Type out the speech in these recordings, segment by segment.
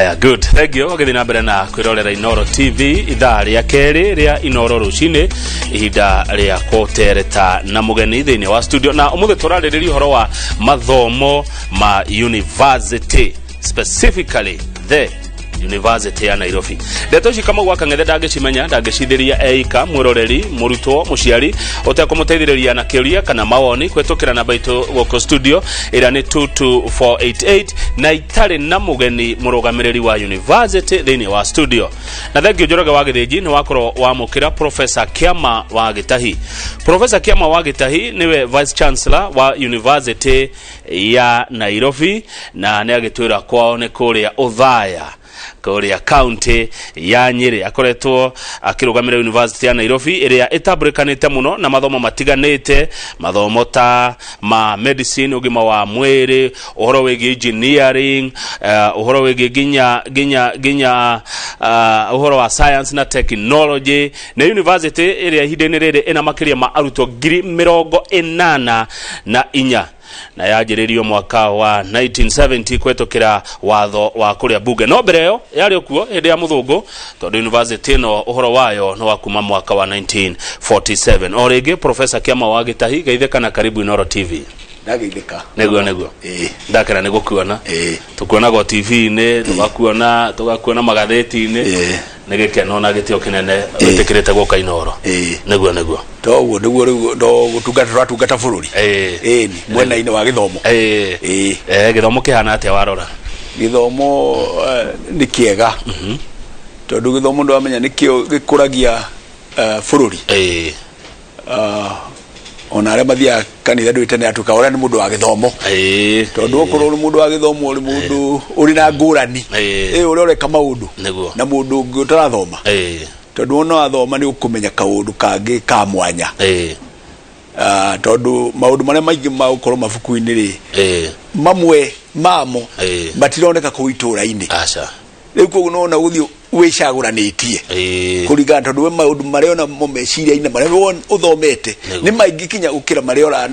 Aya, good. Thank you. Wageni na mbere na kwirorera Inoro TV ithaa ria keri ria Inoro rucini ihinda ria kutereta na mugeni thiini wa studio na umuthe turaririria horo wa mathomo ma university, specifically the University ya Nairobi. Ndeto ici kama gwaka ngethe ndangicimenya ndangicithiria eika mwiroreri murutwo muciari utekumuteithiriria na kiuria kana mawoni kwetukira namba itu goko studio ira ni 22488 na itari na mugeni murugamiriri wa university thiini wa studio. Na thank you Njoroge wa Githiji ni wakorwo wamukira Professor Kiama wa Gitahi. Professor Kiama wa Gitahi niwe Vice Chancellor wa University ya Nairobi na ni agitwira kwao ni kuria Uthaya Korea County ya Nyeri. Akoretwo akirugamira University ya Nairobi iria itabrikanite muno na mathomo matiganite, mathomo ta ma medicine, ugima wa mwiri, uhoro wegi engineering, uhoro wegi ginya uhoro wa science na technology. Na university iria hidenirire ina makiria ma arutwo 80,000 na inya na yajiririo mwaka wa 1970 kwetokera watho wa kuria bunge. No bereo yari okuo hede ya muthungu tondu university no uhoro wayo no wakuma mwaka wa 1947. Orege Professor Kiama wa Gitahi geitheka na karibu Inoro TV. Ndageitheka. Nego. Ndakira nego kuona. Tukuona go TV ne, tugakuona magatheti ne. Negekeno na gitio kinene wetekirete goka Inoro. Nego. Toguo niguo ndo gutungata bururi. Ni mwena ine wa githomo. Githomo kihana atia warora. Githomo ni kiega. Tondu githomo ndo amenya nikio gikuragia bururi. Ona arĩa mathia kanitha ndwitene atuka ora ni mundu wa githomo tondu okorwo ni mundu wa githomo uri mundu uri na ngurani uri oreka maundu na mundu ungi utarathoma tondu ona athoma ni ukumenya kaundu kangi ka mwanya tondu maundu maria maingi ma ukorwo mabuku-ini ri mamwe mamo matironeka ku itura-ini riu koguo nona guthio wicaguranitie kuriga tondu we maundu maria ona momeciria-ini maria uthomete ni maingi kinya ukira maria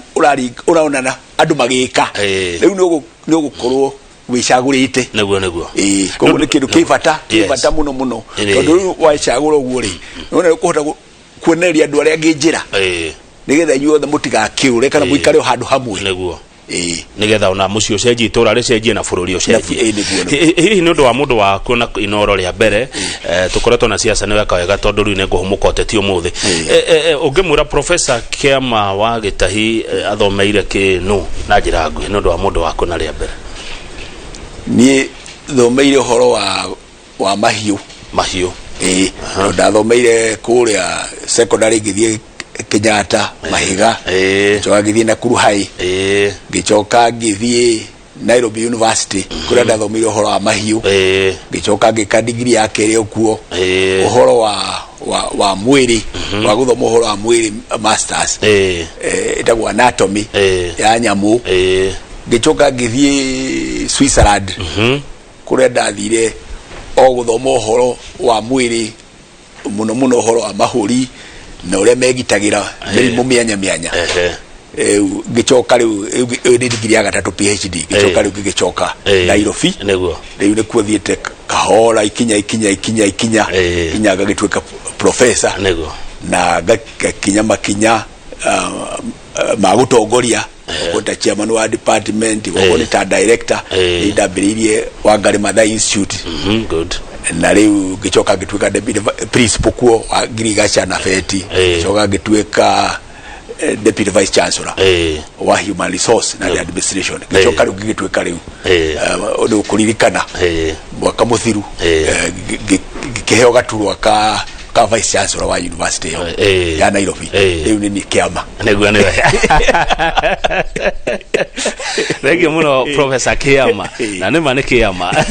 uraonana andu magika riu ni ugukorwo wicagurite neguo koguo ni kindu kibata muno tondu riu wicagura uguo ri nona kuhota kuoneria andu aria angi njira nigetha inyuothe mutigakiure kana muikare handu hamwe neguo nigetha ona mucio cenji itura ri cenji na bururi ucenji hihi ni undu wa mundu wa kuona Inoro ria mbere tukoretwo na siasa ni weka wega tondu riu nenguhumuka oteti umuthi ungimwira Professor Kiama wa Gitahi athomeire kinu na njira ngui ni undu wa mundu wa kuona ria mbere. Ni thomeire horo wa mahiu ndathomeire kuria secondary ngithie Kenyatta Mahiga choka ngithie Nakuru High ngichoka ngithie Nairobi University kuria ndathomire horo wa mahiu ngichoka ngika degree ya keri okuo horo wa mwiri wa guthoma horo wa mwiri masters itagwa anatomy ya nyamu ngichoka ngithie Switzerland kuria ndathire o guthoma horo wa mwiri muno horo wa mahuri na uria megitagira mirimu mianya gichoka riu ni degree ya gatatu PhD gichoka riu gichoka Nairobi riu ni kuothiete kahora ikinya gagituika professor na gakinya makinya magutongoria kota chairman wa department wa ta director ndambiririe wa Ngari Maathai Institute good na riu gichoka gituika deputy principal kuo wa Girigacha na Feti gichoka gituika deputy vice chancellor wa human resource na administration gichoka riu gituika riu ndo kuririkana mwaka muthiru gikiheo gaturwa ka vice chancellor wa university ya Nairobi riu ni Kiama neguo Regi muno Professor Kiama na ne mane Kiama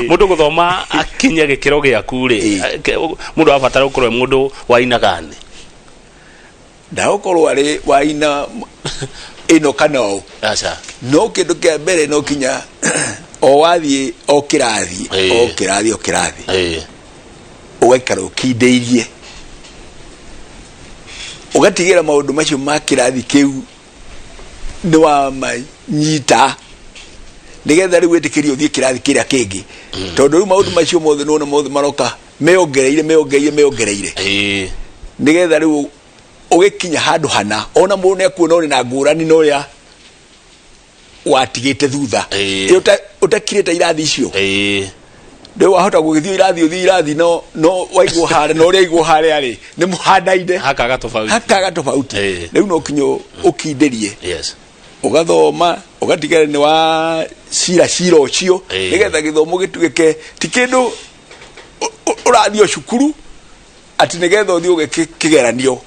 mundu guthoma akinya gikiro giaku ri mundu abatara ukorwe mundu wa ina gani da ukorwo ari wa ina ino kana acha no kindu kia mbere no kinya o wathie o kirathi ugaikara ukindeirie ugatigira maundu macio ma kirathi kiu ni wa manyita nigetha riu wetikirio thie kirathi kiria kingi tondu riu maundu macio mothe no mothe maroka meongereire nigetha riu ugikinya handu hana ona mundu ne kuona uri na ngurani no ria watigite thutha utakirite irathi icio riu wahota gugithio irathi no waigwo hare no ria igwo hare ari ni muhandaine hakaga tofauti riu no kinyo ukinderie ugathoma ugatigara ni wa cira ucio nigetha githomo gituike ti kindu urathio cukuru ati nigetha uthio ugikigeranio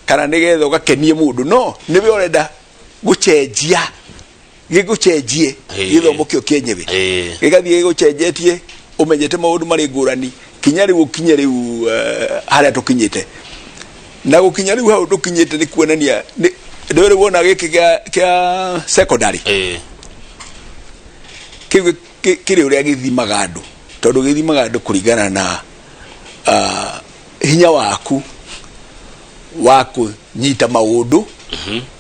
kana nigetha ugakenie mundu no niwe urenda gucenjia gigucenjie githomo kio kienyewe gigathie gigucenjetie umenyete maundu mari ngurani kinya riu haria tukinyite na gukinya riu hau tukinyite ni kuonania ndore wona giki kia secondary kiri uria githimaga andu tondu githimaga andu kuringana na hinya waku nyita maundu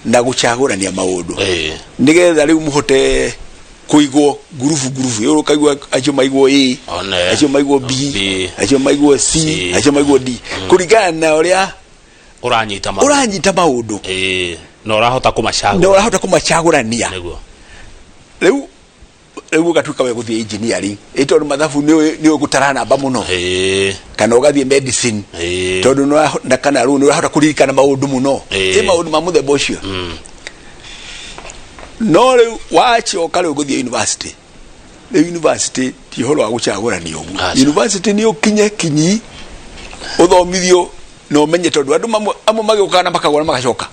na guchagurania maundu nigetha riu muhote kuigwo gurufu yoro kaigwa acio maigwo A acio maigwo B acio maigwo C acio maigwo D kuringana na uria uranyita maundu no urahota kumachagurania riu gatuika we guthie engineering tondu mathabu ni ugutara namba muno kana ugathie medicine tondu na kana riu ni urahota kuririkana maundu muno maundu ma muthemba ucio no riu wachoka riu guthie university ti horo wa guchagurania ugu university ni ukinye kinyi uthomithio no menye tondu andu amwe magikana makagora magacoka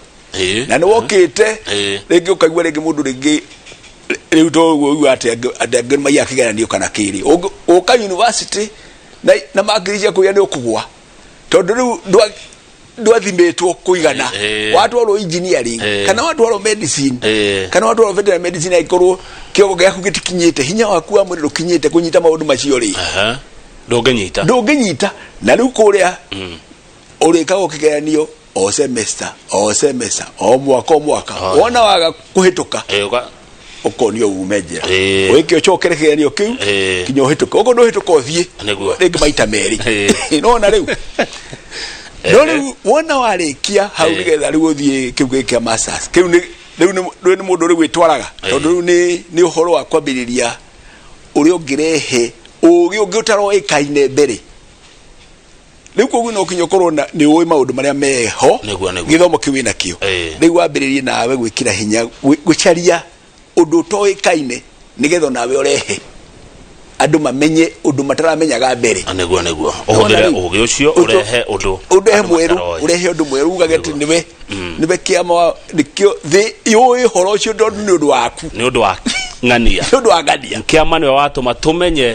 na ni wokite ringi ukagwa ringi mundu ringi riu to ugu ati anga mai akigeranio kana kiri uka university na magirije kuya ni ukugwa tondu riu ndwathimetwo kuigana watu waro engineering kana watu waro medicine kana watu waro veterinary medicine aikorwo kiogo giaku gitikinyite hinya waku wa mwiri rukinyite kunyita maundu macio ri ndunginyita na riu kuria urikaga ukigeranio o semester o mwaka wona waga kuhituka ukonio umejera wiki chokere kigeranio kiu kinyo hituka uko ndo hituka uthie ringi maita meri no na riu no wona warikia hau nigetha riu uthie kiu gikia masters kiu ni mundu ri gwitwaraga tondu ni uhoro wa kwambiriria uri ungirehe ugi utaro ikaine mbere riu koguo no kinyo korona ni uyi maundu maria meho githomo kiu wina kio riu wambiririe nawe gwikira hinya gucaria undu toikaine nigetha nawe urehe andu mamenye undu mataramenyaga mbere neguo uhuthire ugi ucio urehe undu mweru urehe undu mweru ugageti niwe kiama nikio thi yoi horo ucio ndo ni undu waku ni undu wa ngania kiama niwe watu matumenye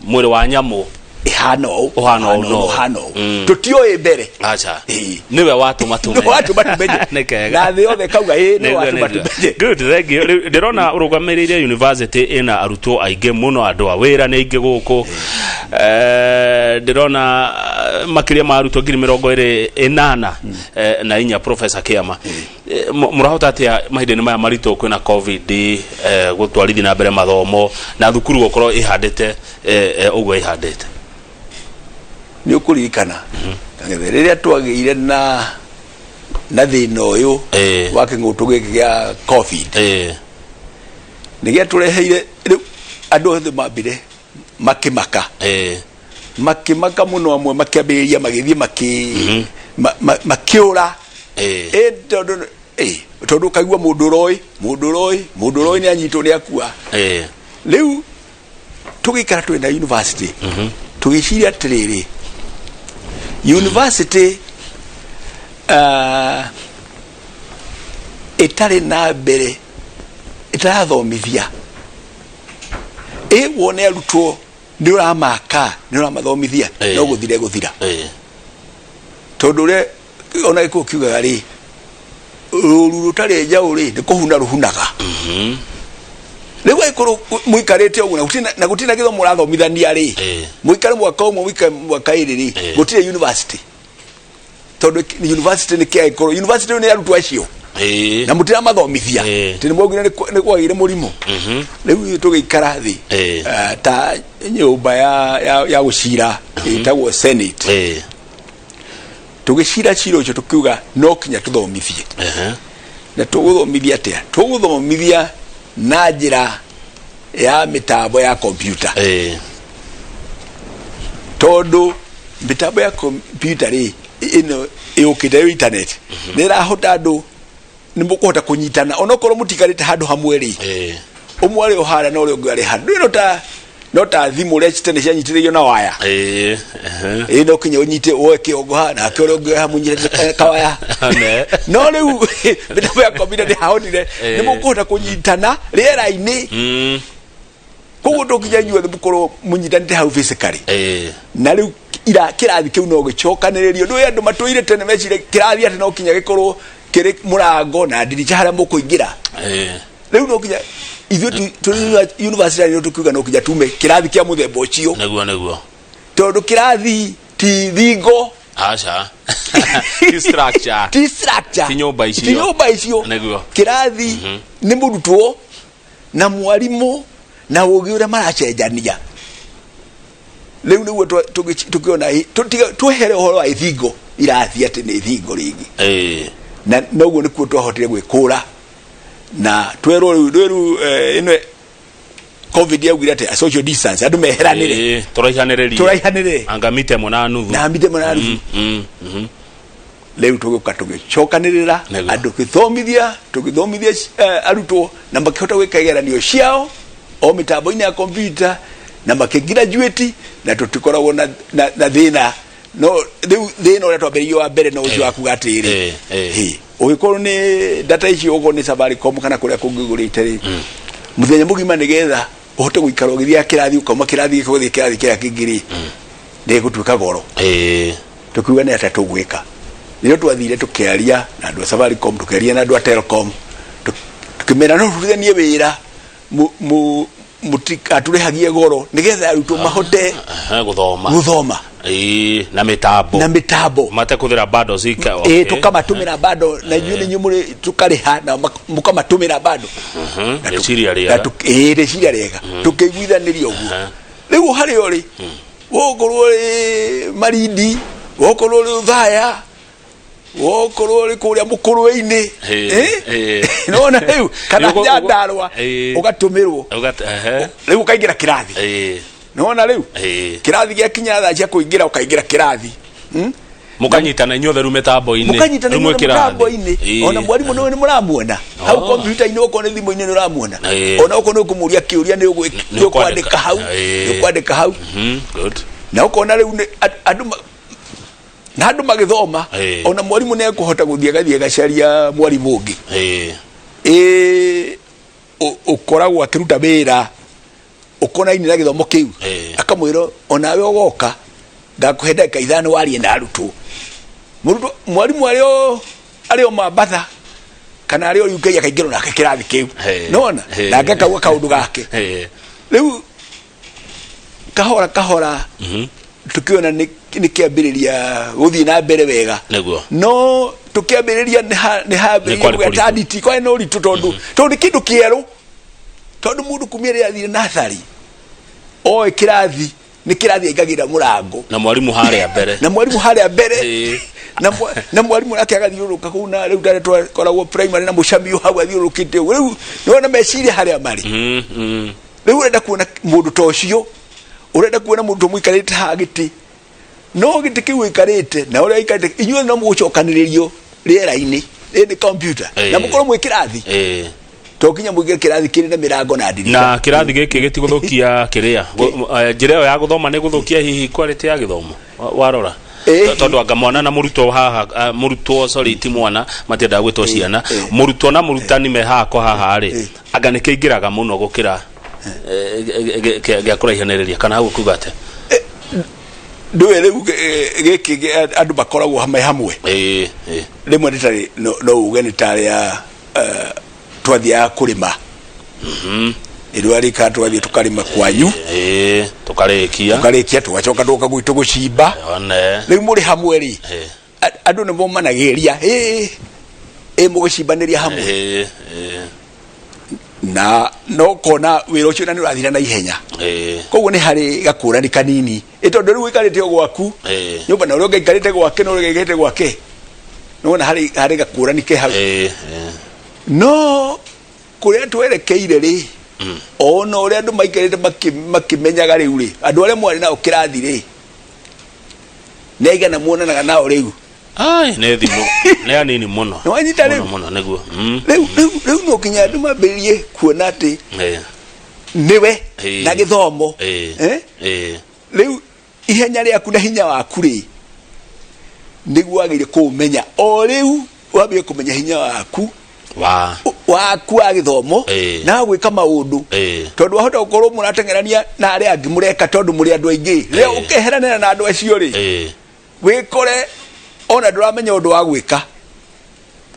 mwiri wa nyamu ihano no tutio mbere acha niwe watu matumenye na thio the kauga ni watu matumenye good thank you ndirona urugamirire university ina aruto aige muno andu awira ni ingi guku ndirona makiria maruto 28 na inya professor Kiama murahota atia mahindini maya marito kwina covid gutwarithi na mbere mathomo na thukuru gukorwo ihandite ugwe ihandite ni ukuririkana riria twagiire na thina uyu wa kingutu giki gia covid nigia tureheire riu andu othe mambire makimaka muno amwe makiambiriria magithie makiura tondu kaigua mundu roi ni anyitwo ni akua riu tugikara twina university tugiciria atiriri university itari na mbere itarathomithia wone arutwo ni uramaka ni uramathomithia no guthira tondu ri ona iko kiugaga ri ruru rutari njau ri ni kuhuna ruhunaga riu aikoro muikarite ugu na gutina githomo murathomithania ri muikare mwaka umwe muikare mwaka iri ri gutire university tondu university ni kia ikoro university ni arutwo acio na mutira mathomithia tini mwogire ni kwagire murimu riu tugikara thi ta nyumba ya gucira itagwo Senate tugicira ciro cyo tukiuga no kinya tuthomithie na tuguthomithia atia tuguthomithia na njira ya mitambo ya computer tondu mitambo ya computer ino yukite internet nira hota andu nimukuhota kunyitana onokorwo mutikarite handu hamwe ri umwe ari ohara no uri ungi ari handu no ta thimu ria citene cianyitithirio na waya no kinya unyite woke ogoha na akore ungi hamunyite kawaya no riu mitambo ya computer ni hahonire nimukuhota kunyitana riera-ini koguo ndokinya nyuothe mukorwo munyitanite hau physically na riu kirathi kiu no gicokaniririo ndu andu matuire tene mecire kirathi ati no kinya gikorwo kiri murango na ndirija haria mukuingira riu no kinya ithu tuli university no tukiuga no kinya tume kirathi kia muthemba ucio naguo tondu kirathi ti thingo acha structure nyumba icio naguo kirathi ni murutwo na mwarimu na ugi uria maracenjania riu niguo tukiona twehere uhoro wa ithingo irathi ati ni ithingo ringi na noguo nikuo twahotire gwikura na twerwo riu ino covid yaugire ati social distance andu meheranire turaihanire anga mite mona nuthu riu tuguka tugicokanirira andu tugithomithia arutwo na makihota gwika igeranio ciao o mitambo-ini ya computer na makigraduate na tutikoragwo na thina no thina uria twambiririo wa mbere no ucio wakuga atiri ugikorwo ni data ici ugo ni Safaricom kana kuria kungigurite ri muthenya mugima nigetha uhote guikara ugithia kirathi ukoma kirathi gikuthi kirathi kia kingiri ndi gutuika goro tukiuga ni ata tugwika ndio twathire tukiaria na andu a Safaricom tukiaria na andu a Telcom tukimera no tuthenie wira aturihagie goro nigetha arutwo mahote guthoma na mitambo mate kuthira bado zika tukamatumira bado na nyune nyumuri tukariha na mukamatumira bado reciria riega reciria riega tukiguithaniria uguo riu hari ori wokorwo ri Marindi wokorwo ri Uthaya wokorwo ri kuria mukurwe-ini nona riu kana Nyandarua ugatumirwo riu ukaingira kirathi nona riu kirathi gia kinya tha cia kuingira ukaingira kirathi mukanyitana inyuothe ru mitambo-ini ona mwarimu no ni muramuona hau computer-ini uko ni thimu-ini ni uramuona ona uko no kumuria kiuria ni ukwandika hau good na uko na riu andu magithoma ona mwarimu ne kuhota guthie gathie gacaria mwarimu ungi ukoragwo akiruta wira ukonaini na githomo kiu akamwira onawe ugoka ngakuhe ndagika ithano warie na arutwo mwarimu ario mabatha kana ario UK akaingirwo nake kirathi kiu nona na ngakauga kaundu gake riu kahora tukiona ni kiambiriria guthii na mbere wega no tukiambiriria ni habiriria eternity kwa no ritu tondu kindu kieru tondu mundu kumire athire nathari o kirathi ni kirathi aigagira murango na mwarimu haria mbere na mwarimu nake agathiuruka kuna riu ndare twakoragwo primary na mucamio hau athiurukite riu niona meciria haria mari riu urenda kuona mundu tocio urenda kuona mundu muikarite hagiti no giti kiu ikarite na uria ikarite inyuothe no mugucokaniririo riera-ini ni computer na mukorwo mwi kirathi tokinya muige kirathi kiri na mirango na ndirisha na kirathi giki gitiguthukia kiria njira ya guthoma ni guthukia hihi quality ya githomo warora tondu anga mwana na murutwo haha murutwo ti mwana matienda gwitwo ciana murutwo na murutani me hako haha ri anga ni kiingiraga muno gukira gya kuraihaniriria kana hau kugate ndwe riu giki andu bakoragwo hamwe rimwe nitari no uge nitari ya twathia kurima irwarika twathia tukarima kwanyu tukarikia tugacoka tuka gwitu gucimba riu muri hamwe ri andu ni bomanagiria mugicibaniria hamwe na no kona wira ucio na ni urathira na ihenya koguo ni hari gakurani kanini itondo riu ikarite gwaku nyumba na uri ngaikarite gwake no uri ngaikarite gwake no na hari gakurani ke hau no kuria twerekeire ri ono uri andu maikarite makimenyaga riu ri andu aria mwari nao kirathi ri nega na muonanaga nao riu ai ne thimu ne anini muno no anyita riu muno neguo riu no kinya andu maberie kuona ati niwe na githomo riu ihenya riaku na hinya waku ri niguo agire kumenya o riu wabie kumenya hinya waku waku wa githomo na gwika maundu tondu wahota gukorwo muratengerania na aria angi mureka tondu muri andu aingi rio ukeheranira na andu acio ri wikore ona nduramenya undu wa gwika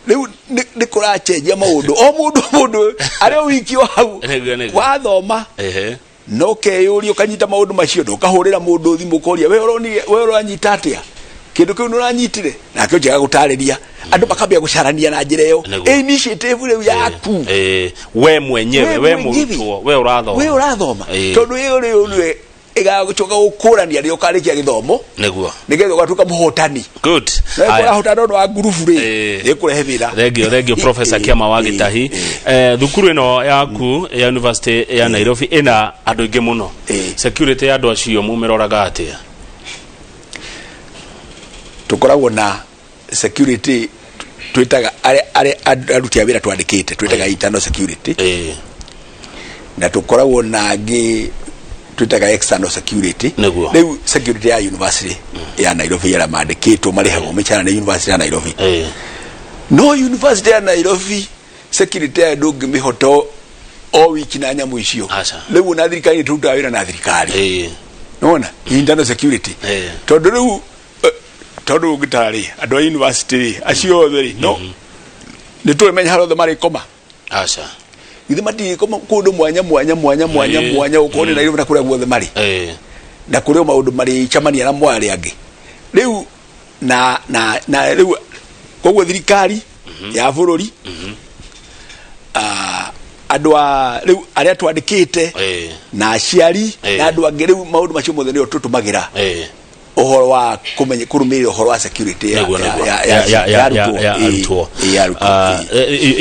riu ni kurachenjia maundu o mundu aria wikio hau wathoma no keyuri ukanyita maundu macio ndukahurira mundu thimu koria we uranyita atia kindu kiu nuranyitire nake njega gutariria andu makambia gucarania na njira iyo initiative riu yaku we mwenyewe we murutwo we urathoma tondu iyo riu igagucoka gukurania ri ukarikia githomo neguo nigetha ugatuka muhotani good aya hotana ndo wa gurubu ri ikure hevira thank you professor Kiama wa Gitahi thukuru ino yaku ya University ya Nairobi ina andu ingi muno security ya andu acio mumeroraga atia tukoragwo na security twitaga are aruti awira twandikite twitaga internal security na tukoragwo na ngi twitaga external security riu security ya university ya Nairobi ya mandikitwo marihagwo michana na university ya Nairobi no university ya Nairobi security ya ndungi mihoto o wiki na nyamu icio riu na thirikari turuta wira na thirikari nona internal security tondu gitari andu a university acio othe no ni twemenya harothe mari koma ithe mati koma kundu mwanya ukone na na kuria guothe mari na kuria maundu mari chamania na mwari angi riu na riu koguo thirikari ya bururi andu a riu aria twandikite na aciari na andu angi riu maundu macio mothe ni tutumagira uhoro wa kumenya kurumira uhoro wa security ya arutwo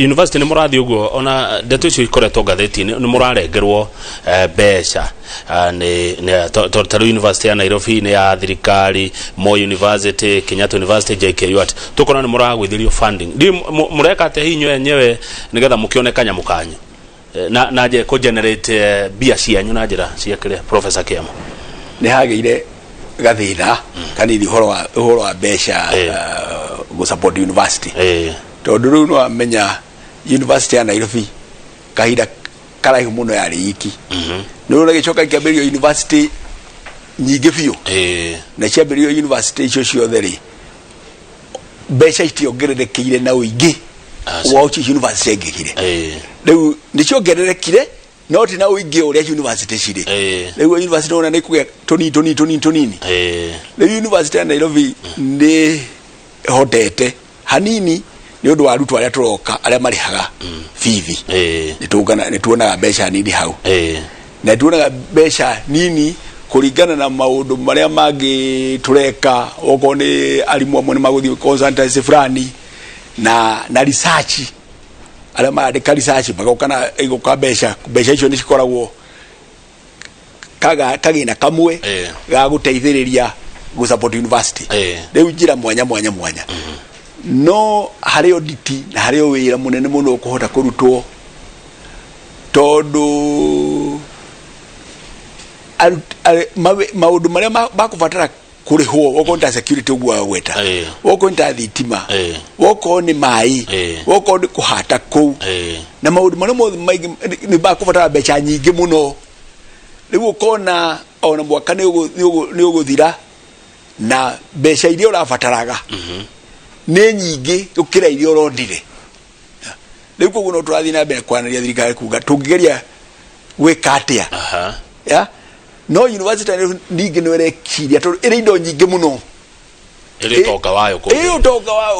university ni murathi uguo ona ndeto icio ikoretwo ngatheti-ini ni murarengerwo mbeca ni Total University ya Nairobi ni ya thirikari Moi University Kenyatta University JKUAT tukona ni muragwithirio funding ndi mureka ate hinyo yenyewe nigetha mukioneka nyamukanyo na je ko generate bia cianyu na njira ciakire Professor Kiama ni hageire gathina kanini uhoro wa besha go support university tondu riu no amenya university ya Nairobi kahida karaihu muno yari iki no na gicoka kiambirio university nyingi biu na kiambirio university icio ciothe ri besha itiongererekire na uingi wa uchi university ngigire riu nicio ngererekire no ti na uingi uria university ciri riu university ona ni kuge tonini riu university ya Nairobi ni hotete hanini ni undu wa arutu aria turoka aria marihaga fithi ni tuonaga mbeca nini hau na tuonaga mbeca nini kuringana na maundu maria mangi tureka oko ni arimu amwe ni maguthi consultancy fulani na research ala maandika research bagokana igoka mbeca icio ni cikoragwo kagina kamwe ga guteithiriria go support university riu njira mwanya no hari oditi na hari wira munene muno kuhota kurutwo tondu maundu maria bakubatara kurihwo woko nta security ugwa gweta woko nta thitima woko ni mai woko ni kuhata ku na maundu maria mothe ni bakubatara mbeca nyingi muno riu ukona ona mwaka ni uguthira na mbeca iria urabataraga ni nyingi ukira iria urondire riu koguo no turathi na mbere kwanaria thirikari kuga tungigeria gwika atia ya no university ningi no rekiria to iri indo nyingi muno ile toka wayo ko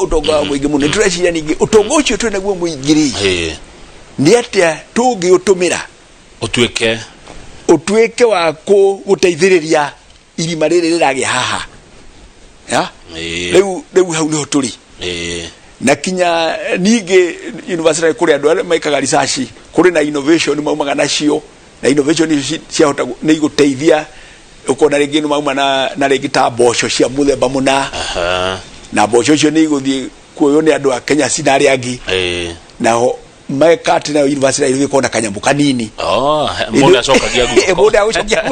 utoka wa mwingi muno tureciria ningi utongo ucio twe naguo muingiri ni atia tungi utumira utuike wa guteithiriria irima riri riragia haha ya riu hau niho turi na kinya ningi university kuri andu maikaga research kuri na innovation maumaga nacio na innovation ciahota ni guteithia ukona ringi mauma na ringi ta mboco cia muthemba muna na mboco cio ni guthie kuoyo ni andu a Kenya sinari angi naho maikati na university ile kona kanyambu kanini muda cokagia guko muda ucokia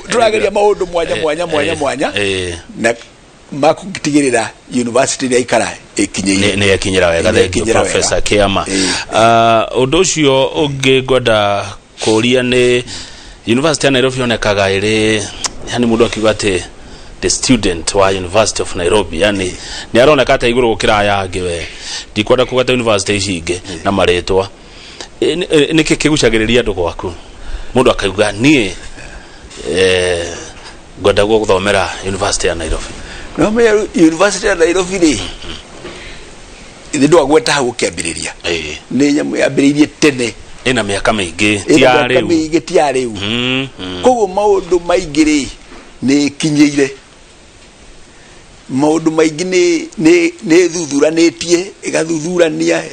turageria maundu mwanya na makutigirira university ya ikara ikinyeire ni yakinyira wega thank Professor Kiama undu ucio ungi ngoda kuria ni University ya Nairobi onekaga iri yani mundu akigate the student wa University of Nairobi yani ni aroneka ta iguru gukira yangi we ndikwenda kugata university icinge na maretwa niki kigucagiriria andu gwaku mundu akauga nie ngoda guthomera University ya Nairobi no me University ya Nairobi ri ndu agweta hau kiambiriria ni nyamu yambiririe tene ina miaka mingi tia riu koguo maundu maingiri ni kinyeire maundu maingi ni thuthuranitie igathuthurania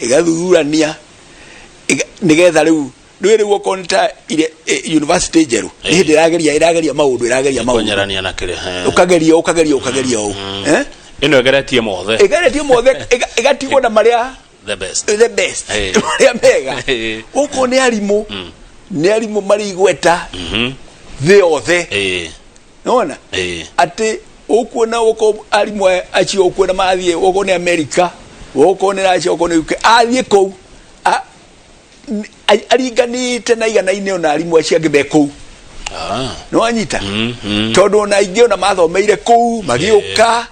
nigetha riu riu ukonta ile university jeru hindi irageria maundu konyerania na kire ukageria o ino egeretie mothe igatigwo na maria the best ya mega uko ni arimu mari igweta the othe nona ati ukuona uko arimu achi ukuona mathie uko ni America uko ni Russia uko ni UK athie kou ariganite na igana-ini ona arimu aci angi be kou no anyita tondu ona ingi ona mathomeire kou magiuka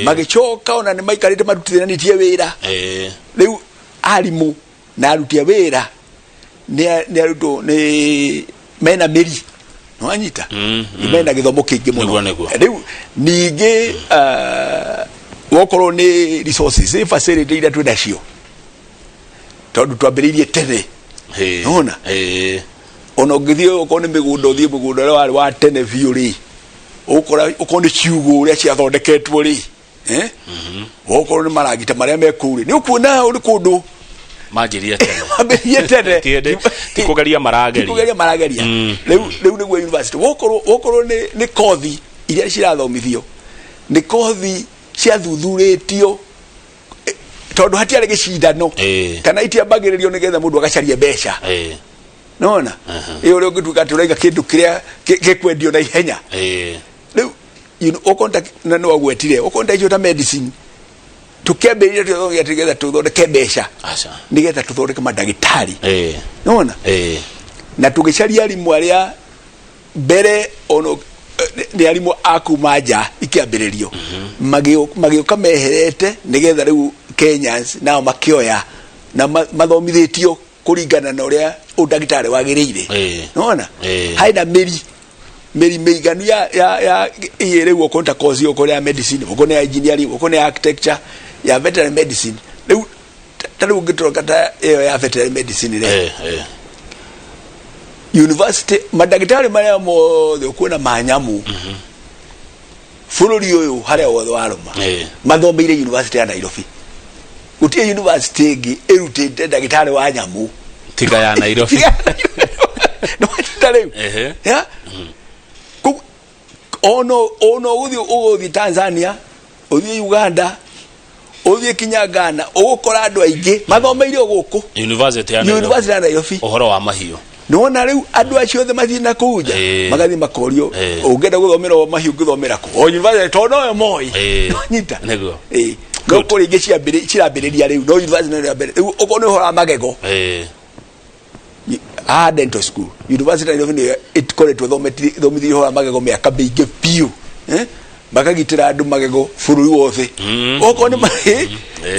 magicoka ona ni maikarite marutithanitie wira riu arimu na arutia wira ni aruto ni mena meri no anyita mena githomo kingi muno riu ningi wokoro ni resources facility ira twenda cio tondu twambiririe tene ona ono githio ukone migundo uthie migundo wa tene biu ri ukora ukone ciugo ria cia thondeketwo ri ukora ni maragita maria mekuri ni ukuona uri kundu majiria tene ti kugeria marageria riu ni university ukoro ni kothi iria cirathomithio ni kothi cia thuthuritio tondu hatiare gicindano kana itiambagiririo nigetha mundu agacaria mbeca nona iyo leo kitu katulaiga kindu kiria kikwendio na ihenya riu ukonta na no agwetire ukonta ijo ta medicine tukembirire tuthongia tigetha tuthondeke mbeca nigetha tuthondeke madagitari nona na tugicaria arimu aria mbere ono ni arimu akumaja ikiambiririo magioka meherete nigetha riu Kenyans nao makioya na mathomithitio kuringana na uria udagitari wagiriire nona haina meri meiganu ya ire wo konta course yo ya medicine uko ya engineering uko ya architecture ya veterinary medicine riu tari gitoroka ta iyo ya veterinary medicine re university madagitari maria mothe kuona manyamu fururi uyu haria wothe waruma mathomeire university ya Nairobi utie university ngi irutite dagitari wa nyamu tiga ya Nairobi no tare ya ono uthi Tanzania uthi Uganda uthi kinya Ghana ugukora andu aingi mathomeire guku university ya Nairobi uhoro wa mahiu nona riu andu acio othe mathie na kuja magathi makorio ungenda guthomera wa mahiu guthomera ku o university tono yo moi nyita nego no kuri ingi cirambiriria riu no university no mbere uko no hora magego dental school university ni itikoretwo thomithio hora magego miaka mingi piu makagitira andu magego bururi wothe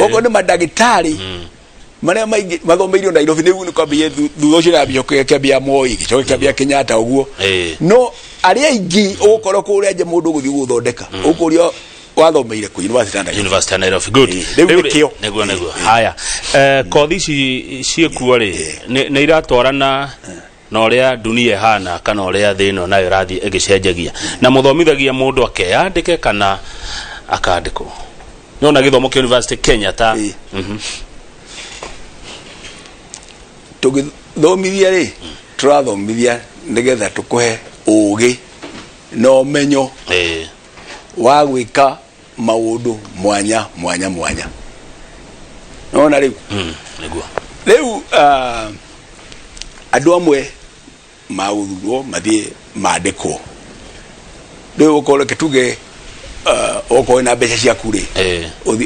uko ni madagitari maria maingi mathomeirio Nairobi ni kwambia thutha ucio na biyo kiambia Moi gicoke kiambia Kenyatta uguo no aria ingi ukoro kuria je mundu guthi guthondeka ukurio wathomeire ku University of Good neguo haya kothi ciekuo ri ni iratwarana na uria dunia hana kana uria thino nayo rathi igicenjagia na muthomithagia mundu akeyandike kana akandiko nona githomo kia University Kenya ta tugithomithia ri turathomithia nigetha tukuhe ugi no menyo wa gwika maundu mwanya nona riu riu andu amwe mauthurwo mathie mandikwo riu ukore kituge oko na mbeca cia kure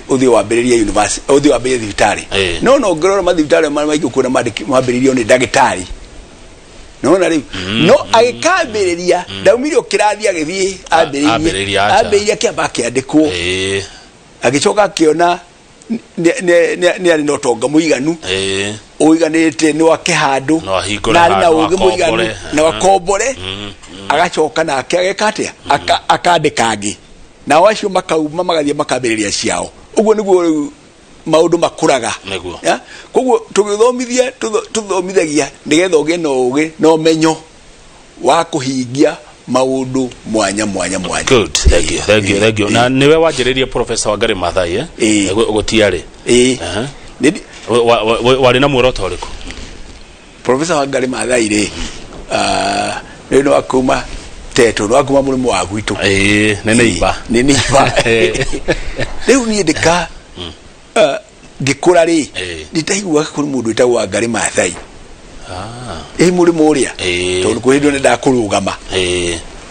uthi wambiririe university uthi wambiririe thibitari no ngorora mathibitari maingĩ kuna mambiririo ni ndagitari nona riu no agikambiriria ndaumirio kirathi agithie ambiriria kiamba kiandikwo agicoka akiona ni ari no tonga muiganu uiganite ni wa kihandu na ari na ugi muiganu na wakombore agacoka na agekatia akandikangi na wacio makauma magathie makambiriria ciao uguo niguo maundu makuraga ya koguo tugithomithia tuthomithagia nigetha ugie no ugi no menyo wa kuhingia maundu mwanya good thank you na niwe wanjiririe Professor Wangari Maathai gutiari wari na muoroto uriku Professor Wangari Maathai ri no akuma teto no akuma mulimu wa gwitu nene iba riu ni ndika ngikura ri nditaigua kuri mundu etagwo Wangari Maathai mulimu uria tondu kuhindu ni ndakurugama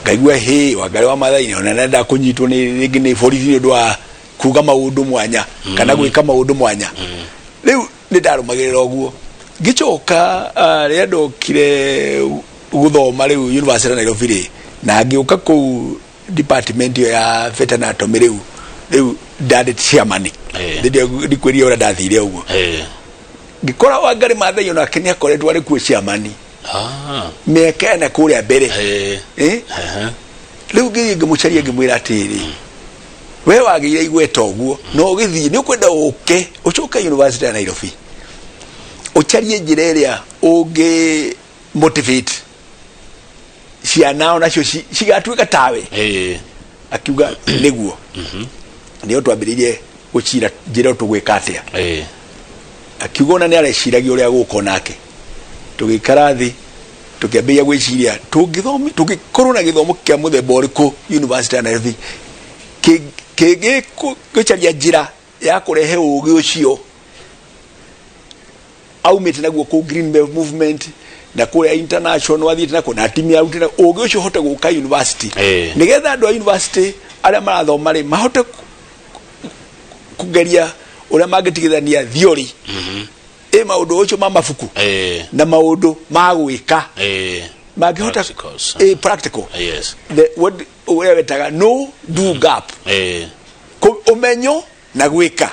ngaigua Wangari wa Maathai ni ona ndakunyitwo ni ringi ni borithi ndwa kuga maundu mwanya kana gwika maundu mwanya riu ni ndarumagirira oguo ngicoka ria ndokire guthoma riu University ya Nairobi ri na ngiuka ku department ya veterinary riu ndari chairman ndikweria ora ndathire uguo ngikora Wangari Maathai ona kenya akoretwo ari ku chairman meka na kuria mbere riu ngimucaria ngimwira atiri we wagire igweta uguo no githii ni kwenda uke ucoka University ya Nairobi ucarie njira iria ungi motivate ciana nacio cigatuika tawe akiuga niguo ndio twambiririe gucira njira tugwika atia akiuga ona ni areciragia uria guko nake tugikara thi tukiambia gwiciria tungithomi tugikorwo na githomo kia muthemba uriku University ya Nairobi kege gucaria njira ya kurehe ugi ucio aumite naguo ku Green Belt movement na kuria international wathite na kuna timu ya utina ugi ucio hote guka university nigetha andu a university aria marathoma ri mahote kugeria uria mangitigithania theory maundu ucio ma mafuku na maundu ma gwika magihota practical the what we wetaga no do gap umenyo na gwika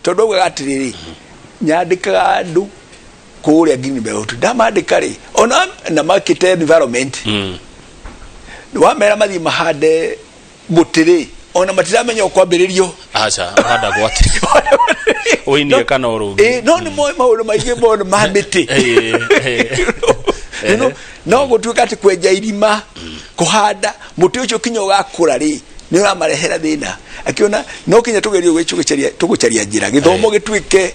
tondu gatiriri nyandika andu kuria Green Belt ndamandika ri ona na market environment wamera mathi mahande mutiri ona matiramenya kwambiririo acha hada gwati oinie kana urugi no ni moyo maundu maingi mono mamiti no gutuika ati kwenja irima kuhanda muti ucio kinyo gakura ri ni uramarehera thina akiona no kinya tugerio gwicugicaria tugucaria njira githomo gituike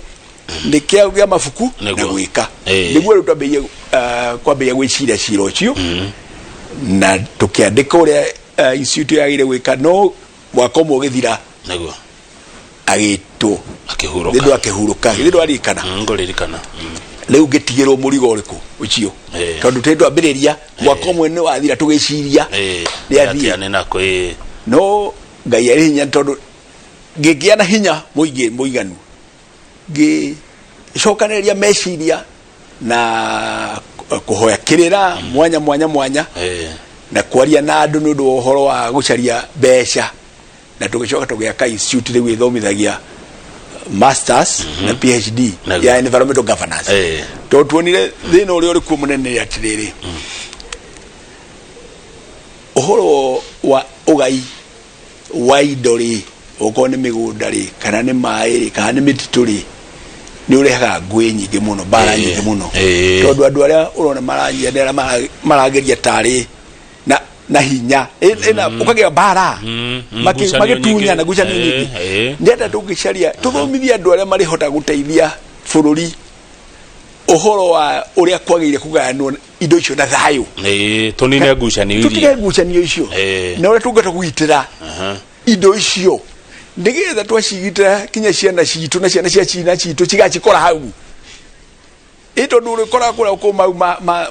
ndikia gya mafuku na gwika niguo rutambia kwambia gwiciria cira ucio na tukiandika uria institute yagire gwika no mwaka mugithira niguo agitwo akihuruka akihuruka ndio arikana ngoririkana riu gitigirwo murigo uriku ucio tondu tendo ambiriria mwaka mwene wathira tugiciria ni athia nena ko no ngai ari hinya tondu ngigia na hinya muiganu cokanĩrĩria meciria na kuhoya kirira mwanya na kwaria na andu nĩ ũndũ wa ũhoro wa gũcaria mbeca na tũgĩcoka tũgĩaka institute rĩu ĩthomithagia masters na PhD ya environmental governance tondũ tuonire thĩna ũrĩa ũrĩ kuo mũnene atĩrĩrĩ ohoro wa ugai wa idori okone migundari kana ne mai kana ne mitituri ni urehaga ngui nyingi muno bara nyingi muno tondu andu aria urona maranjia ndera marageria tari na hinya ena ukagira bara magitunya na guca nyingi ndenda tugicaria tuthomithia andu aria mari hota guteithia bururi ohoro wa uria kwagire kugayanwo indo icio na thayo tunine ngucanio icio tutige ngucanio icio na uria tungata gwitira indo icio ndigetha twacigitira kinya ciana citu na ciana cia cina citu cigacikora hau ito ndure kora kura ko ma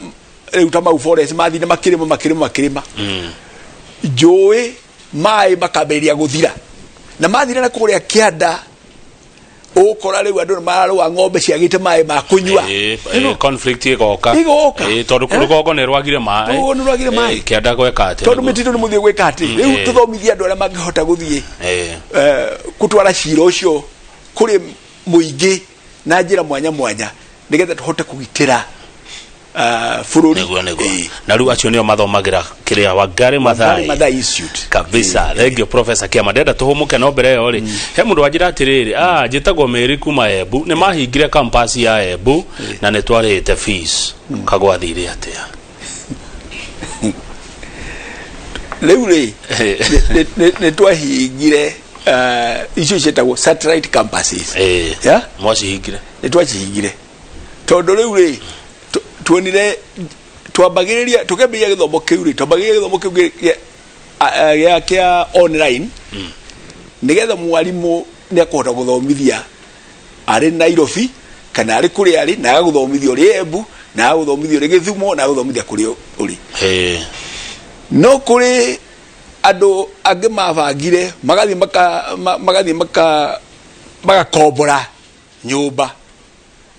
reuta mau forest mathine makirima joe mai makaberia guthira na mathire na kuria kianda ukora riu andu mararwa ng'ombe ciagite mai ma kunywa conflict igoka tondu kurugongo ne rwagire mai kianda gweka ati tondu mitito ni muthie gweka ati riu tuthomithia andu aria mangihota guthie kutwara cira ucio kuri muingi na njira mwanya nigetha tuhote kugitira fururi na riu acio nio mathomagira kiria Wangari Maathai Institute kabisa thank you Professor Kiama ndenda tuhumuke no mbere yo ri he mundu wajira atiriri njitagwo Mary kuma Embu ni mahingire campus ya Embu na ne twarite fees kagwathire atia leure ne twahingire icio cetagwo satellite campuses mwacihingire ne twacihingire tondu leure tuonire twambagiriria tukembiria githomo kiu ri twambagiriria githomo kiu kia online nigetha mwarimu ni akota guthomithia ari Nairobi kana ari kuri ari na guthomithia uri Embu na guthomithia uri Githumo na guthomithia kuri uri no kuri andu angi mabangire magathi magakombora nyumba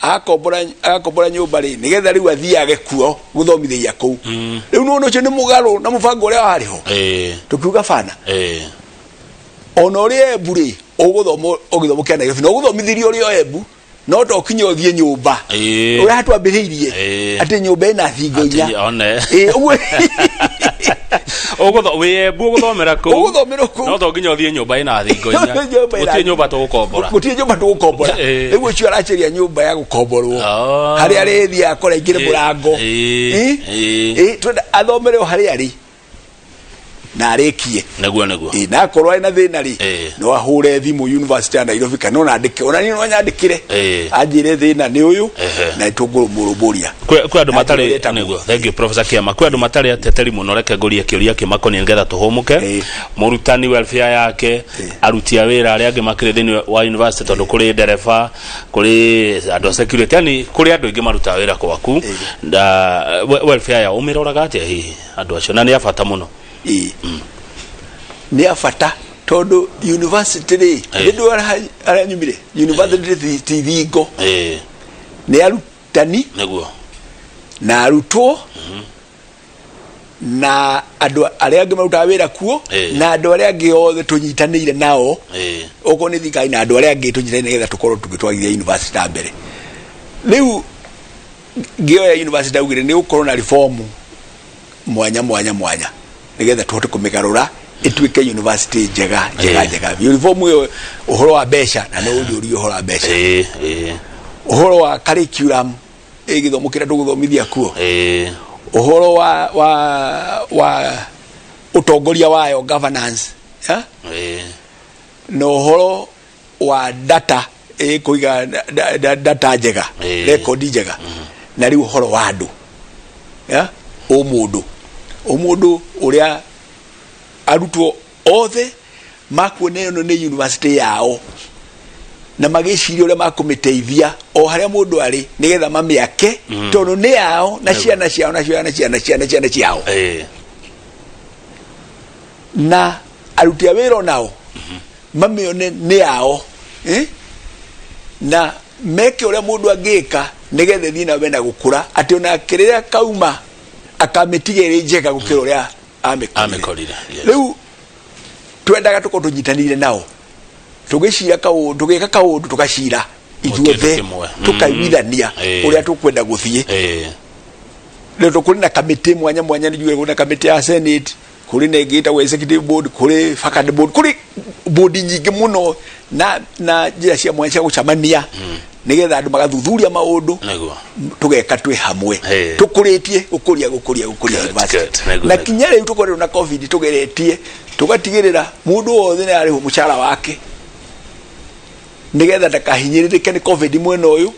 akombora nyumba ri nigetha riu athiage kuo guthomithia kou riu no cio ni mugaru na mubango uria wari ho tukiuga bana ona uri Embu ri ugithomo kia Nairobi no guthomithirio uri Embu no to kinyo thie nyumba uria hatwambiriirie ati nyumba ina thingo inya ogotho we bugothomera ko no to nginya thie nyumba ina thingo inya utie nyumba tugukombora eguo cio aracheria nyumba ya gukomborwo hari ari thia akora ingire murango twenda athomere hari ari na arekie naguo na akorwo ina thina ri no ahure thimu University ya Nairobi kana na andike ona ni no nyandikire anjire thina ni uyu na itunguru muruburia kwe andu matari naguo thank you Professor Kiama kwe andu matari ateteri muno reke nguria kiuria kimakoni ngetha tuhumuke murutani welfare yake arutia wira ari angi makire thini wa university tondu kuri ndereba kuri andu security yani kuri andu ingi maruta wira kwaku welfare ya umiroraga atia hihi andu acio na ni afata muno ni afata tondu university ri ndu ara nyumire university tithingo ni arutani naguo na arutwo na andu aria angi maruta wira kuo na andu aria angi othe tunyitanire nao uko ni thikai na andu aria angi tunyitanire nigetha tukorwo tugitwarithia university na mbere riu ngio ya university augire ni ukorwo na reform mwanya nigetha tuhote kumigarura ituike university njega reform yo uhoro wa besha na no uri uhoro wa besha uhoro wa curriculum githomo kira tuguthomithia kuo uhoro wa utongoria wayo governance no uhoro wa data kuiga data njega record njega na riu uhoro wa andu omundu uria arutwo othe makuone no ni university yao na magiciria uria makumiteithia o haria mundu ari nigetha mamiake tondu ni yao na ciana ciao na arutia wira nao mamione ni yao na meke uria mundu angika nigetha thina wenda gukura ati ona kirira kauma akamitigere njega gukira uria amekorire riu twendaga tuko tunyitanire nao tugicira tugika kaundu tukacira ithuothe tukaiguithania uria tukwenda guthie riu tukuri na kamiti mwanya ni juge kuna kamiti ya Senate kuri negita we executive board kuri faculty board kuri board nyingi muno na njira cia mwanya gucamania nigetha andu magathuthuria maundu tugeka twi hamwe tukuritie gukuria university na kinya riu tukorera na covid tugeretie tugatigirira mundu wothe ni ari mucara wake nigetha ndakahinyiririke ni covid mwena uyu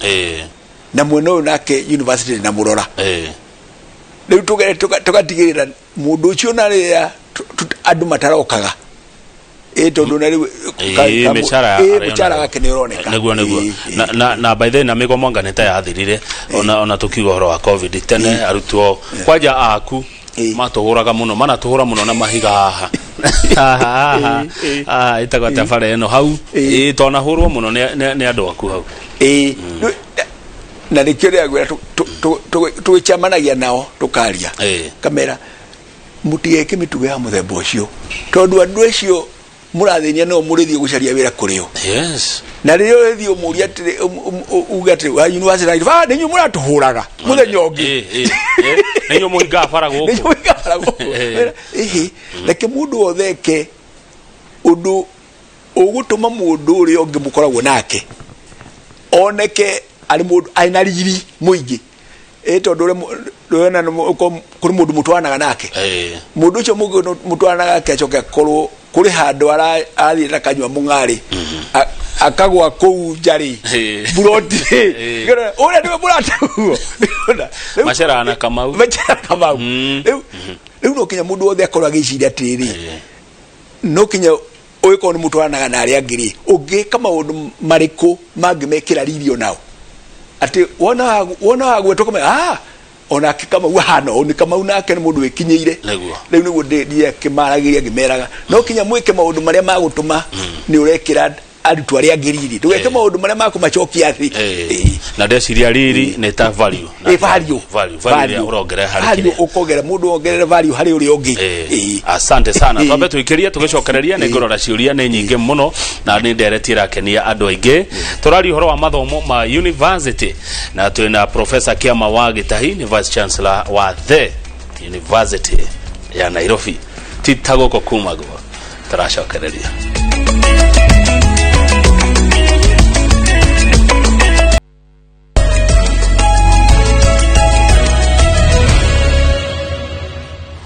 na mwena uyu nake university na murora riu tugatigirira mundu ucio na ria andu matarokaga tondu na riu mucara wake ni uroneka neguo na by the na migomo nganeta yathirire ona tukiuga horo wa covid tene arutwo kwanja aku matuhuraga muno manatuhura muno na mahiga haha itagwata fare no hau tona hurwo muno ni andu aku hau na nikiria gwira tuichamanagia nao tukaria kamera mutigeke mitugo ya muthemba ucio tondu andu acio murathinia no murithie gucaria wira kurio na riyo thio muria atire ugate wa university ni nyu muratuhuraga muthenya ungi ni nyu muhiga fara guku leke mundu otheke undu ugutuma mundu uri ongi mukoragwo nake oneke ari mundu aina riri muingi tondu rwena kuri mundu mutwanaga nake mundu ucio mutwanaga nake acoke korwo kuri handu arathi na kanywa mungari akagwa kou jari buroti ora ndiwe buratu machera na kamau no kinya mundu wothe akorwa giciria atiri no kinya uyiko ni mutwanaga na ari angiri ungi kama undu mariku mangimekira ririo nao ati wona gweto kama ona kama wahano ni kama unake ni mundu wikinyeire riu ni gundi kimaragiria ngimeraga no kinya mwike maundu maria magutuma ni urekira arutwo aria ngiriri tugeke maundu maria makumachokia thi na ndeciria riri ni ta value value urongere hari kile ukogera mundu ongerere value hari uri ungi asante sana twambe tuikirie tugicokereria ni ngorora ciuria ni nyingi muno na ni ndereti rakenia andu aingi turari horo wa mathomo ma university na twina professor Kiama wa Gitahi ni vice chancellor wa the university ya Nairobi titagoko kumago turacokereria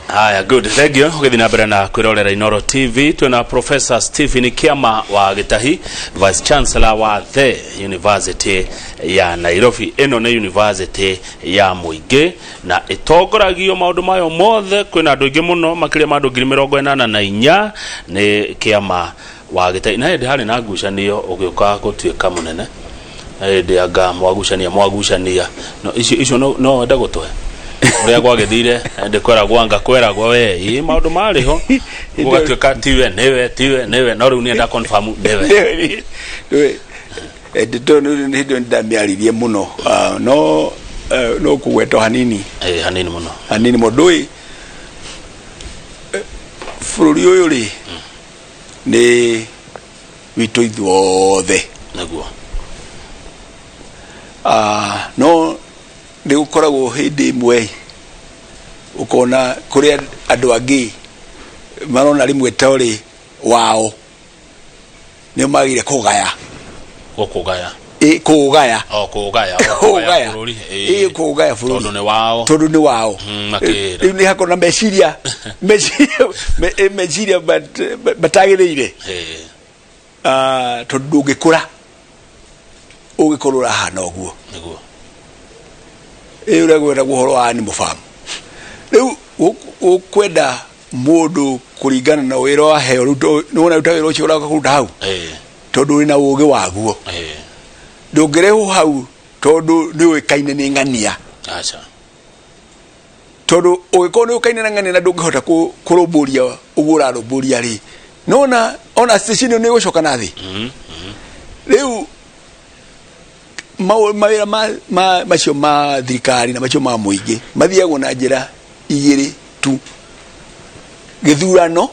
Haya, good. Thank you. Ugithina mbere na kwirorera Inoro TV. Tuna Professor Stephen Kiama wa Gitahi, Vice Chancellor wa the University ya Nairobi. Eno ne University ya Muingi na itongoragio maundu mayo mothe kwina andu ingi muno makiria mandu 84 ni Kiama wa Gitahi. Na ndi hari na ngucanio ugiuka gutuika munene. Ndi anga mwagucania no icio no wenda gutwe uria gwagithire ndikwera gwanga kwera gwa we maundu mariho ugatuika tiwe newe no riu ni nda confirm newe ndito ni ndamiaririe muno no kugweto hanini muno fururi uyu ri ni witu ithuothe naguo no ndi gukoragwo hindi imwe ukona kuria andu angi marona rimwe tori wao ni magire kugaya kugaya bururi tondu ni wao riu ni hakona meciria batagirire tondu ugikura ugikorora hana oguo niguo ure gwera guhoro wa ni mufamu riu ukwenda mundu kuringana na wira wa heo riu nona utawira ucio uraka kuruta hau tondu ina ugi waguo ndungireho hau tondu ni uikaine ni ngania acha tondu ugiko ni uikaine na ngania na ndungihota kurumburia ugura rumburia ri nona ona station ni gucoka nathi riu mawira macio ma thirikari na macio ma muingi mathiagwo na njira igiri tu githurano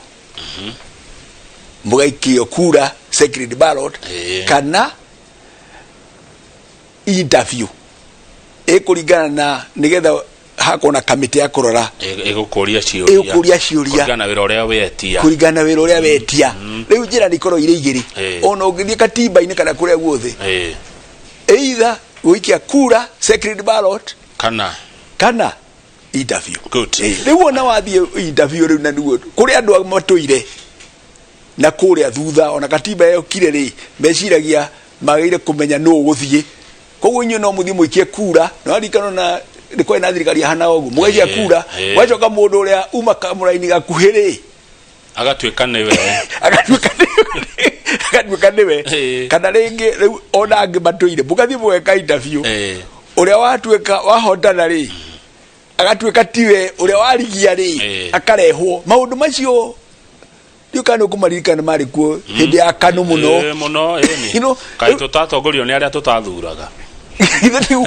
mugaikio kura secret ballot kana interview ekuringana na nigetha hakona kamite ya kurora igukuria ciuria kurigana wira uria wetia riu njira nikoro ire igiri ona ungithie katiba-ini kana kuria guothe either wikia kura secret ballot kana interview riu ona wathie interview riu na niguo kuria andu amatuire na kuria thutha ona katiba yo kire ri meciragia magire kumenya no guthie koguo inyo no muthie muikie kura no arikano na ndiko ina thirikari hana ogu mugecia kura wacoka mundu uria uma kamuraini gakuhiri agatuika niwe kana ringi riu ona angi matuire mugathie mweka interview uria watuika wahotana ri agatuika tiwe uria warigia ri akarehwo maundu macio Yukano kumaririkana mari kuo hindi ya kanu muno muno ni kai tutatongorio ni aria tutathuraga riu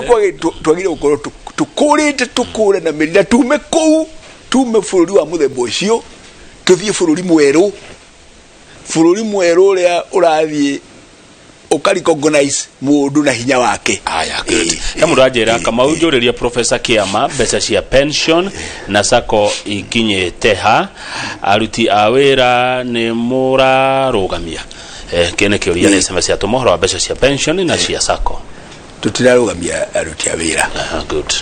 kwage twagire gukoro tukurite tukure na mirira tume kou tume bururi wa muthemba ucio tuthie bururi mweru uria urathie ukaricognize mundu na hinya wake mundu anjira kama unjuriria Professor Kiama mbeca cia pension na sako ikinyete ha aruti awira ni murarugamia kene kiuria ni SMS ya tomohoro wa mbeca cia pension na cia sako tutirarugamia aruti awira good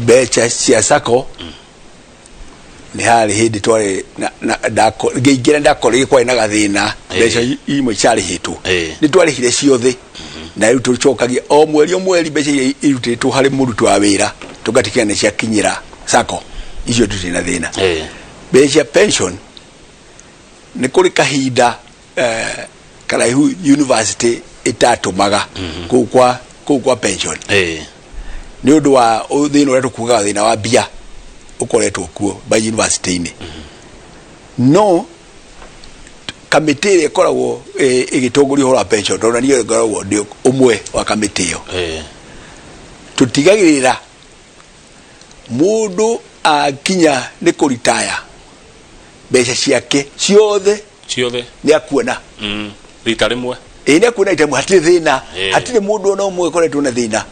mbeca cia sako ni hari hindi twari na ndako ngeingire ndakore kwa ina gathina mbeca imwe cyari hitu ni twari hire ciothe na riu tucokagia o mweri mbeca irutitwo hari murutu wa wira tugatikira ni cia kinyira sako icio tutina thina mbeca pension ni kuri kahinda karaihu university itatumaga kwa pension ni undu wa thina uria tukuga thina wa bia ukoretwo kuo by university-ini no kamite ikoragwo igitongoria hora pension ndona niyo ngoragwo ndio umwe wa kamite iyo tutigagirira mundu akinya ni kuritaya mbeca ciake ciothe ni akuona rita rimwe ni akuona ite hatire thina hatire mundu ona umwe ukoretwo na thina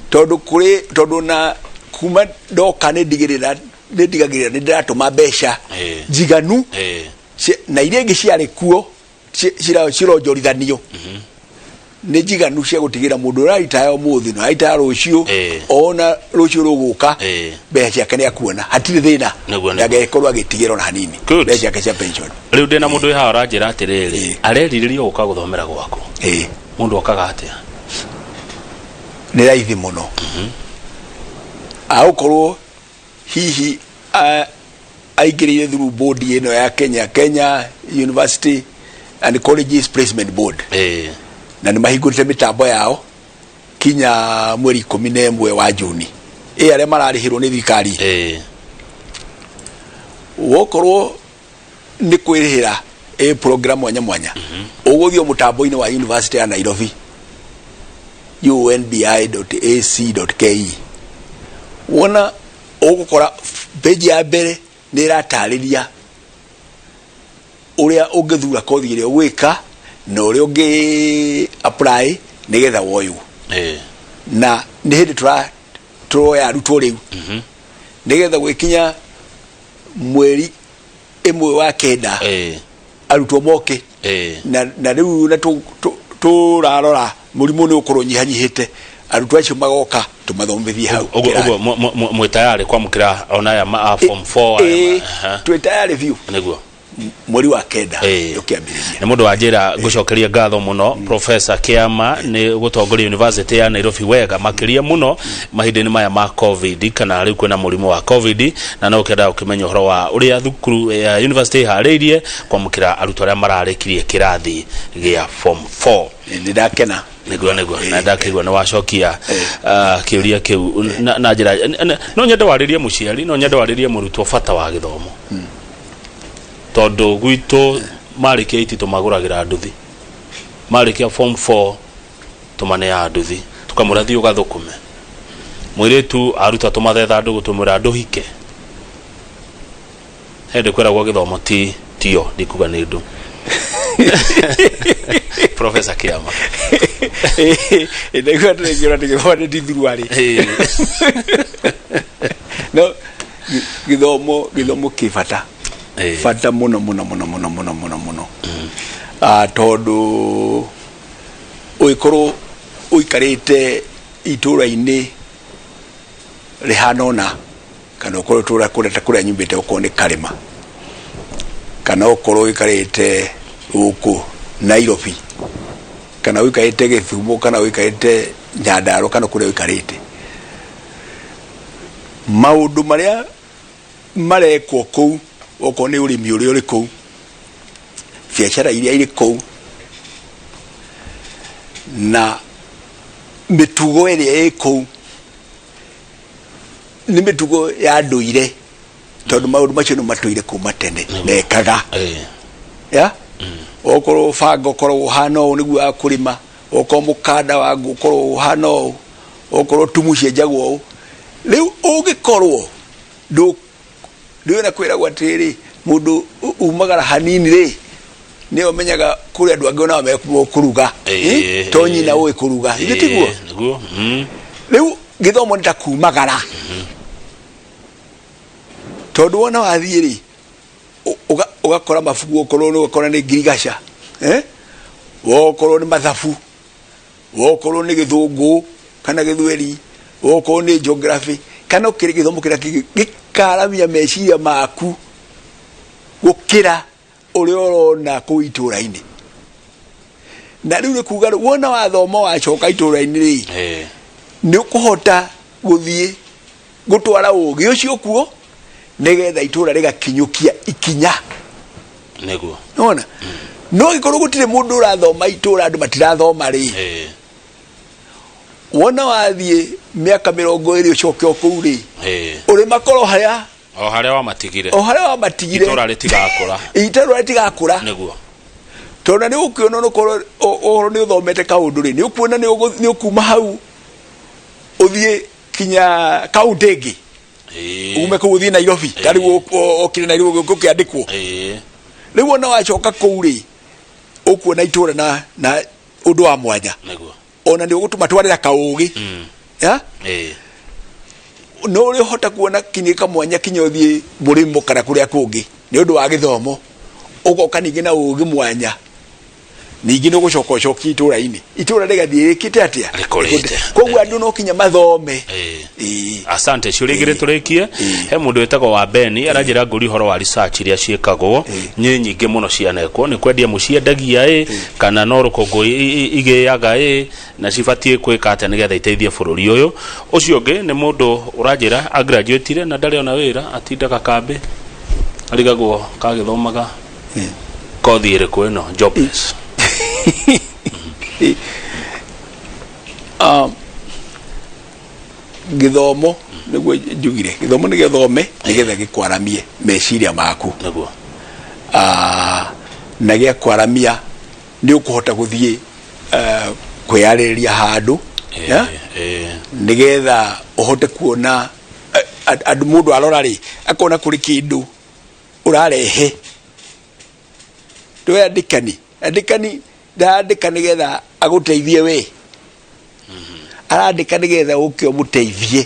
tondu na kuma ndoka ni ndigagirira ni ndiratuma mbeca jiganu na iria ingi ciari kuo cironjorithanio ni jiganu cia gutigira mundu raitaya umuthi no raitaya rucio ona rucio ruguka mbeca ciake ni akuona hatire thina ngagekorwo agitigira na hanini mbeca ciake cia pension riu ndina mundu iha aranjira atiriri areriririo guka guthomera gwaku mundu okaga atia ni raithi muno aukorwo hihi aigirire through board ino ya Kenya University and Colleges Placement Board na ni mahingurite mitambo yao kinya mweri 11 wa Juni aria mararihirwo ni thirikari wokorwo ni kwirihira program mwanya uguthio mutambo-ini wa University ya Nairobi unbi.ac.ke wona ugukora page ya mbere ni ratariria uria ungithura kothi ire wika na uria ungi apply nigetha woyu na ni hindi turoya arutwo riu nigetha gwikinya mweri imwe wa kenda arutwo moke na riu na turarora murimu ni ukorwo nyihanyihite arutwo acio magoka tumathomithie hau mwe tayari kwa mukira ona ya form 4 twe tayari view niguo mweri wa kenda tukiambiriria ni mundu wanjira gucokeria ngatho muno Professor Kiama ni gutongoria University ya Nairobi wega makiria muno mahindini maya ma covid kana riu kwina murimu wa covid na no kenda ukimenya horo wa uria thukuru ya university haririe kwa mukira arutwo aria mararikirie kirathi gia form 4 ndakena niguo na ndakigwa ni wacokia kiuria kiu na njira no nyende waririe muciari no nyende waririe murutwo bata wa githomo tondu gwitu marikia iti tumaguragira nduthi marikia form 4 tumane ya nduthi tukamurathi ugathukume mwiritu aruta tumathetha ndu gutumura ndu hike hende kwera gwa githomo tio ndikuga ni ndu Professor Kiama ndaigua tũrĩkĩona tũgĩthoma ndithurwarĩ no gĩthomo kĩbata bata mũno tondũ ũgĩkorwo ũikarĩte itũũra-inĩ rĩhana ũna kana ũkorwo tũra kũrĩa nyumbĩte ũkorwo nĩ karĩma kana ũkorwo ũikarĩte gũkũ Nairobi kana ũikarĩte Gĩthumo kana ũikarĩte Nyandarua kana kũrĩa ũikarĩte maũndũ marĩa marekwo kũu okorwo nĩ ũrĩmi ũrĩa ũrĩ kũu biacara iria irĩ kũu na mĩtugo ĩrĩa ĩ kũu nĩ mĩtugo ya ndũire tondũ maũndũ macio nĩ matũire kuma tene mekaga ya okorwo banga ũkorwo ũhana ũũ nĩguo wa kũrĩma okorwo mũkanda wa ũkorwo ũhana ũũ okorwo tumu cienjagwo ũũ rĩu ũngĩkorwo ndũĩ na kwĩragwo atĩrĩ mũndũ umagara hanini rĩ nĩo menyaga kũrĩ andũ angĩ onao mekũruga to nyina ũĩ kũruga ithe tiguo rĩu gĩthomo nĩ ta kumagara tondũ wona wathiĩ rĩ ũgakora mabuku okorwo nĩ ngirigaca okorwo nĩ mathabu okorwo nĩ gĩthũngũ kana gĩthweri okorwo nĩ geography kana ũkĩrĩ gĩthomo kĩrĩa gĩkaramia meciria maku gũkĩra ũrĩa ũrona kũu itũũra-inĩ na rĩu nĩ kuuga wona wathoma wacoka itũũra-inĩ rĩ nĩ ũkũhota gũthiĩ gũtwara ũũgĩ ũcio kuo nĩgetha itũũra rĩgakinyũkia ikinya nĩguo nona no gĩkorwo gũtirĩ mũndũ ũrathoma itũũra andũ matirathoma rĩ wona wathiĩ mĩaka 20 ũcoke o kũu rĩ ũrĩ makoro harĩa o harĩa wamatigire itũũra rĩtigakũra nĩguo tondũ nĩ ũkuona ũhoro nĩ ũthomete kaũndũ rĩ nĩ ũkuona nĩ ũkuma hau ũthiĩ kinya kaũntĩ ĩngĩ ume kũu ũthiĩ Nairobi tarĩu okire Nairobi gũkĩandĩkwo rĩu ona wacoka kũu rĩ ũkuona itũũra na ũndũ wa mwanya ona nĩ ũgũtũma twarĩra kaũgĩ no ũrĩ ũhota kuona kinya kamwanya kinya ũthiĩ mũrĩmo kana kũrĩa kũngĩ nĩ ũndũ wa gĩthomo ũgoka ningĩ na ũgĩ mwanya ningĩ nĩ ũgũcoka ũcokie itũũra-inĩ itũũra rĩgathiĩ rĩkĩte atĩa koguo andũ no kinya mathome asante ciũria igĩrĩ tũrĩkie he mũndũ wĩtagwo wa Beni aranjĩra ngũri ũhoro wa research iria ciĩkagwo nĩ nyingĩ mũno cianekwo nĩ kwendia mũciendagia kana no rũkũngũ igĩaga na cibatiĩ kwĩka atĩa nĩgetha iteithie bũrũri ũyũ ũcio ũngĩ nĩ mũndũ ũranjĩra agraduate na ndarĩ ona wĩra atindaga kambĩ arigagwo kagĩthomaga kothi ĩrĩkũ ĩno jobless gĩthomo nĩguo njugire gĩthomo nĩ gĩthome nĩgetha gĩkwaramie meciria maku na gĩakwaramia nĩ ũkũhota gũthiĩ kwĩyarĩrĩria handũ nĩgetha ũhote kuona andũ mũndũ arora rĩ akona kũrĩ kĩndũ ũrarehe ndũĩ andĩkani ndandĩka nĩgetha agũteithie we arandĩka nĩgetha ũke ũmũteithie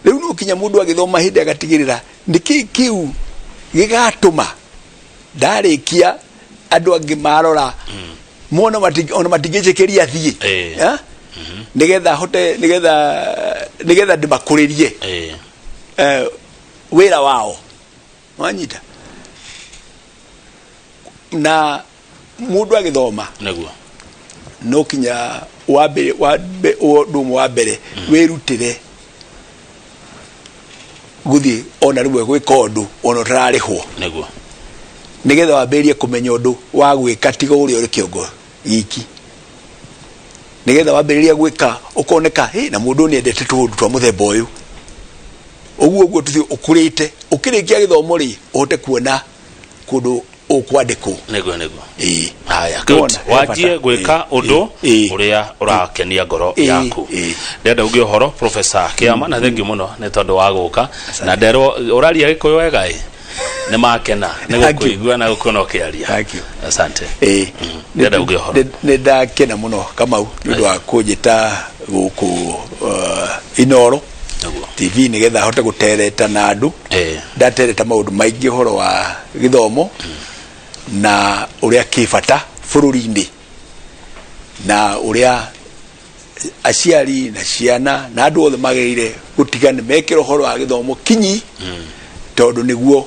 rĩu no kinya mũndũ agĩthoma hĩndĩ agatigĩrĩra nĩkĩ kĩu gĩgatũma ndarĩkia andũ angĩ marora mona ona matingĩnjĩkĩria thiĩ nĩgetha hote nĩgetha ndĩmakũrĩrie wĩra wao wanyita na mũndũ agĩthoma no kinya ũndũ wa mbere wĩrutĩre gũthiĩ ona rĩmwe gwĩka ũndũ ona ũtararĩhwo nĩgetha wambĩrĩrie kũmenya ũndũ wa gwĩka tiga ũrĩa ũrĩ kĩongo giki nĩgetha wambĩrĩrie gwĩka ũkoneka na mũndũ nĩendete tũũndũ twa mũthemba ũyũ ũguo tũthiĩ ũkũrĩte ũkĩrĩkia gĩthomo rĩ ũhote kuona kũndũ ũkwandĩkwo nĩguo haya wajie gwĩka ũndũ ũrĩa ũrakenia ngoro yaku ndenda ũgĩ ũhoro Professor Kĩama na thengiũ mũno nĩ tondũ wa gũka na nderwo ũraria Gĩkũyũ wega nĩ makena nĩ gũkũigua na gũkũona ũkĩaria. Asante. Ndenda ũngĩhoro. Nĩ ndakena mũno Kamau nĩ ũndũ wa kũnjĩta gũkũ Inoro TV nĩgetha hote gũtereta na andũ. Ndatereta maũndũ maingĩ ũhoro wa gĩthomo na ũrĩa kĩbata bũrũri-inĩ na ũrĩa aciari na ciana na andũ othe magĩrĩire gũtigana mekĩra ũhoro wa gĩthomo kinyi tondũ nĩguo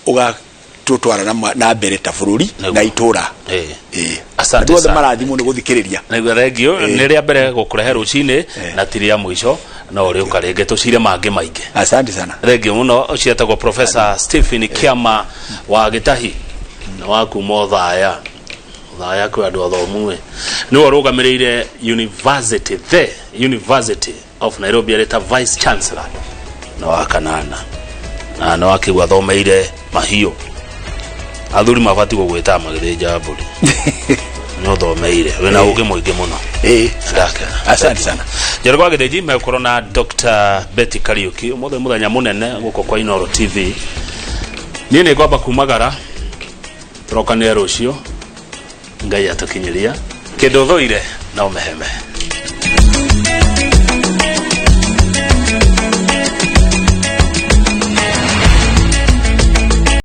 ũgatũtwara na mbere ta bũrũri na itũra. Asante sana. Marathimwo nĩ gũthikĩrĩria. Nĩguo thengio nĩ rĩa mbere gũkũrehe rũcinĩ na tiri ya mũico na ũrĩ ũkarenge tũcire mangĩ maingĩ. Asante sana. Thengio mũno ũciatagwo Professor Stephen Kiama wa Gĩtahi na wa kuma Thaya kwĩ andũ athomu nĩwe ũrũgamĩrĩire University of Nairobi arĩ ta Vice Chancellor na wa kanana na no akĩgwa thomeire mahiũ athuri mabati gũgwĩta magĩthĩnja mbũri no thomeire wĩna ũgĩ mũingĩ mũno. Asante sana. Jerego agĩthĩnji megũkorwo na Dr. Betty Kariuki mũthenya mũnene gũkũ kwa Inoro TV. Niĩ nĩ ngwamba kumagara tũrokanĩre rũciũ Ngai atũkinyĩria kĩndũ thũire na ũmeheme.